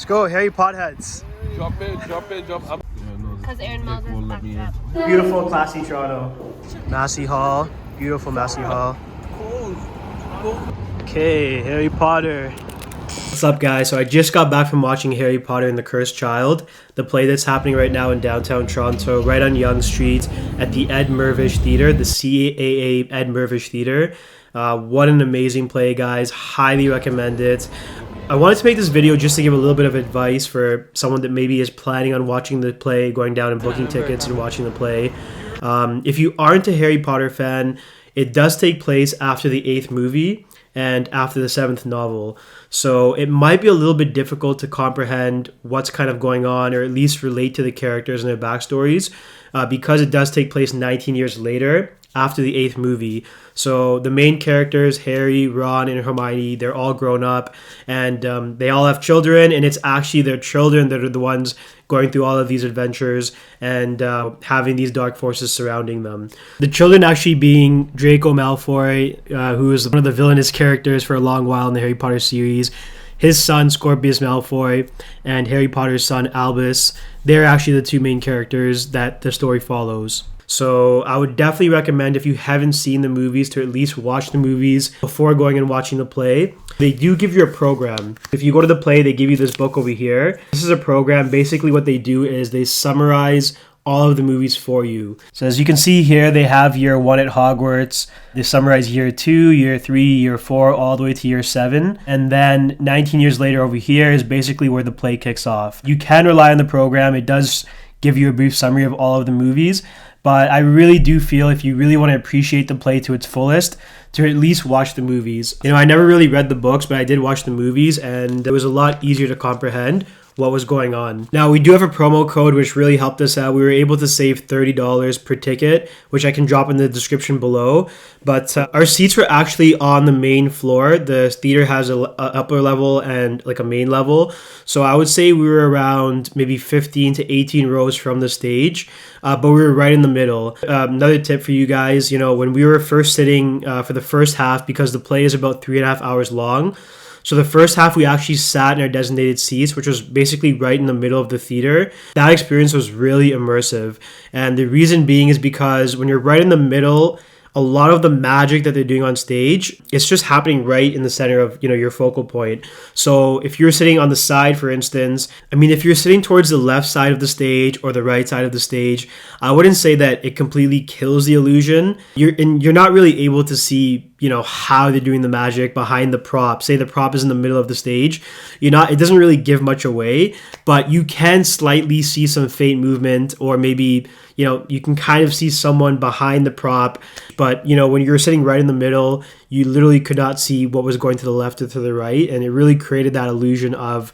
Let's go, Harry Potterheads. Jump in. Because Aaron Miles is back up. Beautiful, classy Toronto. Massey Hall. Beautiful Massey Hall. Okay, Harry Potter. What's up, guys? So I just got back from watching Harry Potter and the Cursed Child, the play that's happening right now in downtown Toronto, right on Yonge Street at the Ed Mirvish Theatre, the CAA Ed Mirvish Theatre. What an amazing play, guys. Highly recommend it. I wanted to make this video just to give a little bit of advice for someone that maybe is planning on watching the play, going down and booking tickets and watching the play. If you aren't a Harry Potter fan, it does take place after the 8th movie and after the 7th novel. So it might be a little bit difficult to comprehend what's kind of going on, or at least relate to the characters and their backstories, because it does take place 19 years later after the 8th movie. So the main characters, Harry, Ron, and Hermione, they're all grown up, and they all have children, and it's actually their children that are the ones going through all of these adventures and having these dark forces surrounding them. The children actually being Draco Malfoy, who is one of the villainous characters for a long while in the Harry Potter series, his son Scorpius Malfoy, and Harry Potter's son Albus. They're actually the two main characters that the story follows. So I would definitely recommend, if you haven't seen the movies, to at least watch the movies before going and watching the play. They do give you a program. If you go to the play, they give you this book over here. This is a program. Basically what they do is they summarize all of the movies for you. So as you can see here, they have year 1 at Hogwarts. They summarize year 2, year 3, year 4, all the way to year 7. And then 19 years later over here is basically where the play kicks off. You can rely on the program. It does give you a brief summary of all of the movies. But I really do feel, if you really want to appreciate the play to its fullest, to at least watch the movies. You know, I never really read the books, but I did watch the movies, and it was a lot easier to comprehend what was going on. Now, we do have a promo code which really helped us out. We were able to save $30 per ticket, which I can drop in the description below. But our seats were actually on the main floor. The theater has a upper level and like a main level. So I would say we were around maybe 15 to 18 rows from the stage, but we were right in the middle. Another tip for you guys, you know, when we were first sitting for the first half, because the play is about 3.5 hours long, so the first half we actually sat in our designated seats, which was basically right in the middle of the theater. That experience was really immersive. And the reason being is because when you're right in the middle, a lot of the magic that they're doing on stage, it's just happening right in the center of, you know, your focal point. So if you're sitting on the side, for instance, I mean, if you're sitting towards the left side of the stage or the right side of the stage, I wouldn't say that it completely kills the illusion. You're not really able to see, you know, how they're doing the magic behind the prop. Say the prop is in the middle of the stage. It doesn't really give much away, but you can slightly see some faint movement, or maybe, you know, you can kind of see someone behind the prop. But, you know, when you're sitting right in the middle, you literally could not see what was going to the left or to the right. And it really created that illusion of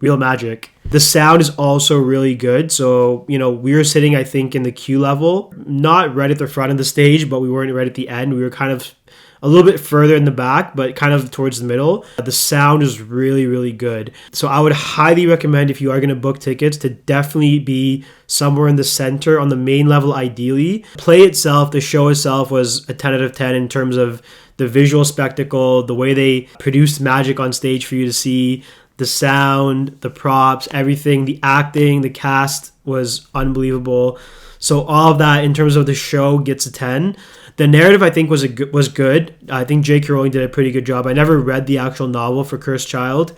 real magic. The sound is also really good. So, you know, we were sitting, I think, in the queue level, not right at the front of the stage, but we weren't right at the end. We were kind of a little bit further in the back, but kind of towards the middle. The sound is really, really good. So I would highly recommend, if you are going to book tickets, to definitely be somewhere in the center on the main level, ideally. Play itself, the show itself, was a 10 out of 10 in terms of the visual spectacle, the way they produced magic on stage for you to see, the sound, the props, everything, the acting, the cast was unbelievable. So all of that in terms of the show gets a 10. The narrative, I think, was good. I think J.K. Rowling did a pretty good job. I never read the actual novel for Cursed Child,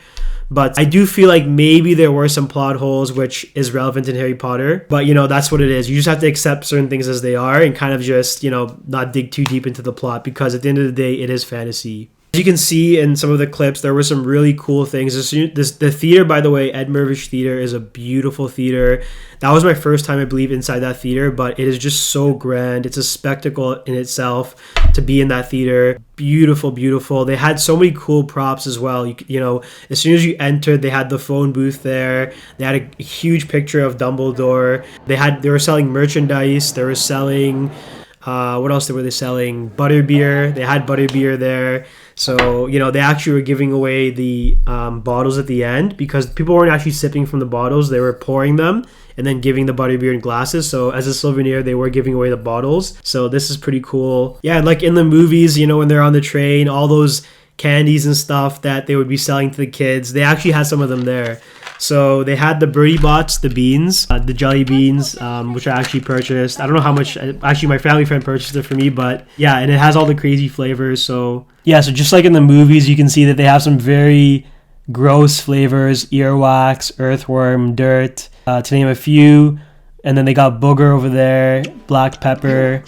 but I do feel like maybe there were some plot holes, which is relevant in Harry Potter. But, you know, that's what it is. You just have to accept certain things as they are and kind of just, you know, not dig too deep into the plot, because at the end of the day, it is fantasy. As you can see in some of the clips, there were some really cool things. The theater, by the way, Ed Mirvish Theatre, is a beautiful theater. That was my first time, I believe, inside that theater, but it is just so grand. It's a spectacle in itself to be in that theater. Beautiful, beautiful. They had so many cool props as well. You know, as soon as you entered, they had the phone booth there. They had a huge picture of Dumbledore. They were selling merchandise. They were selling, what else were they selling? Butterbeer. They had Butterbeer there. So, you know, they actually were giving away the bottles at the end, because people weren't actually sipping from the bottles. They were pouring them and then giving the butterbeer in glasses. So as a souvenir, they were giving away the bottles. So this is pretty cool. Yeah, like in the movies, you know, when they're on the train, all those candies and stuff that they would be selling to the kids, they actually had some of them there. So they had the birdie bots, the beans, the jelly beans, which I actually purchased. I don't know how much, actually my family friend purchased it for me, but yeah, and it has all the crazy flavors. So yeah, so just like in the movies, you can see that they have some very gross flavors: earwax, earthworm, dirt, to name a few. And then they got booger over there, black pepper,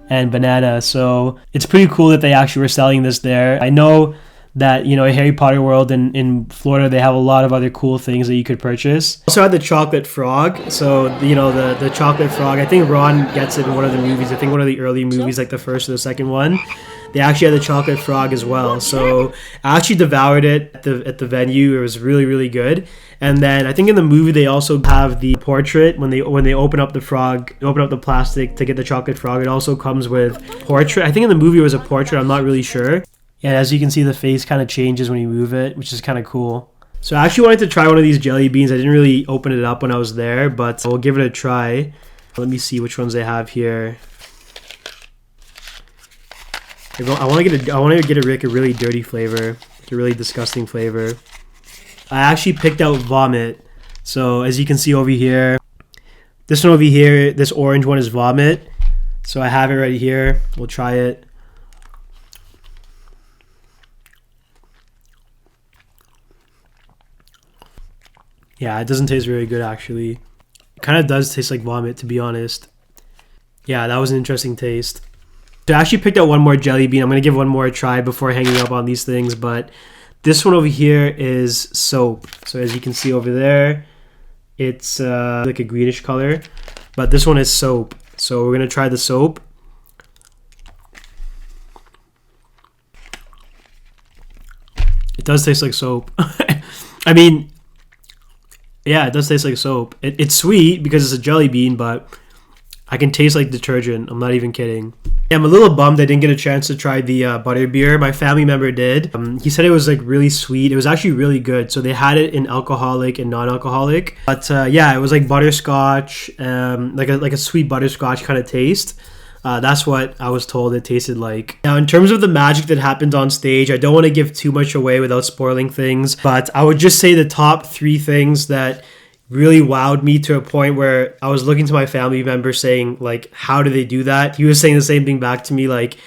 and banana. So it's pretty cool that they actually were selling this there. I know that, you know, Harry Potter World in Florida, they have a lot of other cool things that you could purchase. Also had the chocolate frog. So, you know, the chocolate frog, I think Ron gets it in one of the movies. I think one of the early movies, like the first or the second one. They actually had the chocolate frog as well. So I actually devoured it at the venue. It was really, really good. And then I think in the movie they also have the portrait. When they open up the frog, open up the plastic to get the chocolate frog, it also comes with portrait. I think in the movie it was a portrait. I'm not really sure. And as you can see, the face kind of changes when you move it, which is kind of cool. So I actually wanted to try one of these jelly beans. I didn't really open it up when I was there, but we'll give it a try. Let me see which ones they have here. I want to get a really dirty flavor, a really disgusting flavor. I actually picked out vomit. So as you can see over here, this one over here, this orange one is vomit. So I have it right here. We'll try it. Yeah, it doesn't taste very good actually. It kind of does taste like vomit, to be honest. Yeah, that was an interesting taste. So I actually picked out one more jelly bean. I'm going to give one more a try before hanging up on these things. But this one over here is soap. So as you can see over there, it's like a greenish color. But this one is soap. So we're going to try the soap. It does taste like soap. I mean, yeah, it does taste like soap. It's sweet because it's a jelly bean, but I can taste like detergent. I'm not even kidding. I'm a little bummed I didn't get a chance to try the Butterbeer. My family member did. He said it was like really sweet. It was actually really good. So they had it in alcoholic and non-alcoholic. But yeah, it was like butterscotch, like a sweet butterscotch kind of taste. That's what I was told it tasted like. Now, in terms of the magic that happened on stage, I don't want to give too much away without spoiling things, but I would just say the top 3 things that really wowed me to a point where I was looking to my family member saying, like, how do they do that? He was saying the same thing back to me, like,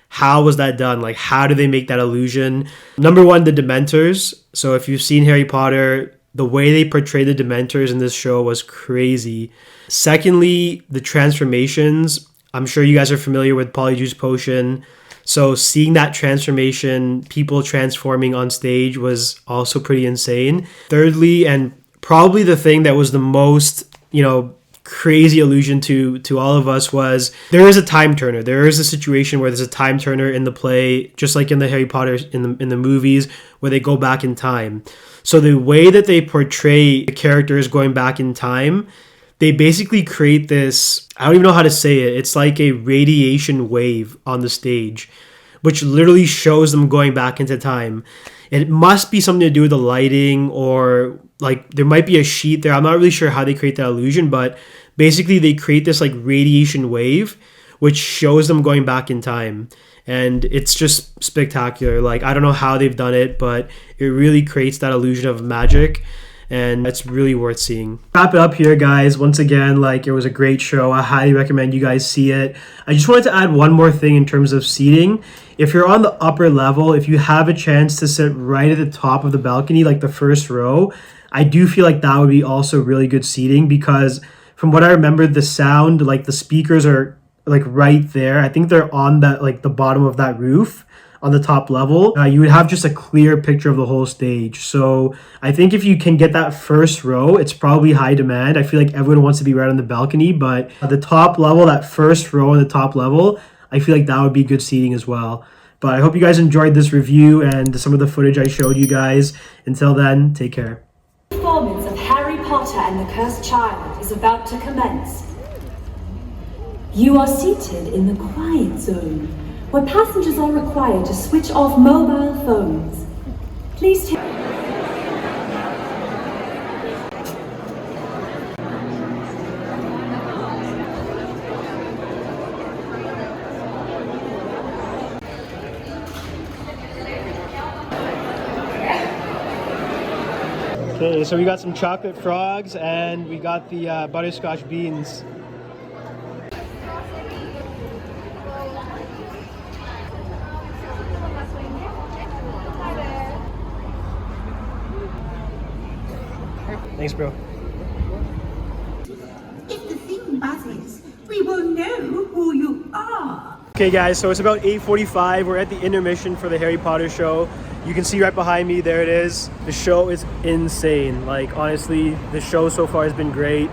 how was that done? Like, how do they make that illusion? Number 1, the Dementors. So if you've seen Harry Potter, the way they portray the Dementors in this show was crazy. Secondly, the transformations. I'm sure you guys are familiar with Polyjuice Potion. So seeing that transformation, people transforming on stage, was also pretty insane. Thirdly, and probably the thing that was the most, you know, crazy illusion to all of us, was there is a time turner. There is a situation where there's a time turner in the play, just like in the Harry Potter in the movies, where they go back in time. So the way that they portray the characters going back in time, they basically create this, I don't even know how to say it. It's like a radiation wave on the stage, which literally shows them going back into time. It must be something to do with the lighting, or like there might be a sheet there. I'm not really sure how they create that illusion, but basically they create this like radiation wave, which shows them going back in time. And it's just spectacular. Like, I don't know how they've done it, but it really creates that illusion of magic. And it's really worth seeing. Wrap it up here, guys. Once again, like, it was a great show. I highly recommend you guys see it. I just wanted to add one more thing in terms of seating. If you're on the upper level, if you have a chance to sit right at the top of the balcony, like the first row, I do feel like that would be also really good seating, because from what I remember, the sound, like the speakers are like right there. I think they're on that, like the bottom of that roof on the top level. You would have just a clear picture of the whole stage. So I think if you can get that first row, it's probably high demand. I feel like everyone wants to be right on the balcony, but at the top level, that first row on the top level, I feel like that would be good seating as well. But I hope you guys enjoyed this review and some of the footage I showed you guys. Until then, take care. The performance of Harry Potter and the Cursed Child is about to commence. You are seated in the quiet zone, where passengers are required to switch off mobile phones. Please take... Okay, so we got some chocolate frogs and we got the butterscotch beans. Thanks, bro. If the thing buzzes, we will know who you are. Okay guys, so it's about 8:45. We're at the intermission for the Harry Potter show. You can see right behind me, there it is. The show is insane. Like honestly, the show so far has been great.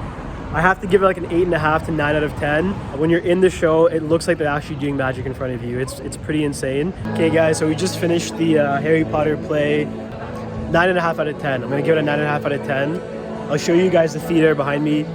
I have to give it like an 8.5 to 9 out of 10. When you're in the show, it looks like they're actually doing magic in front of you. It's pretty insane. Okay guys, so we just finished the Harry Potter play. 9.5 out of 10. I'm gonna give it a 9.5 out of 10. I'll show you guys the theater behind me.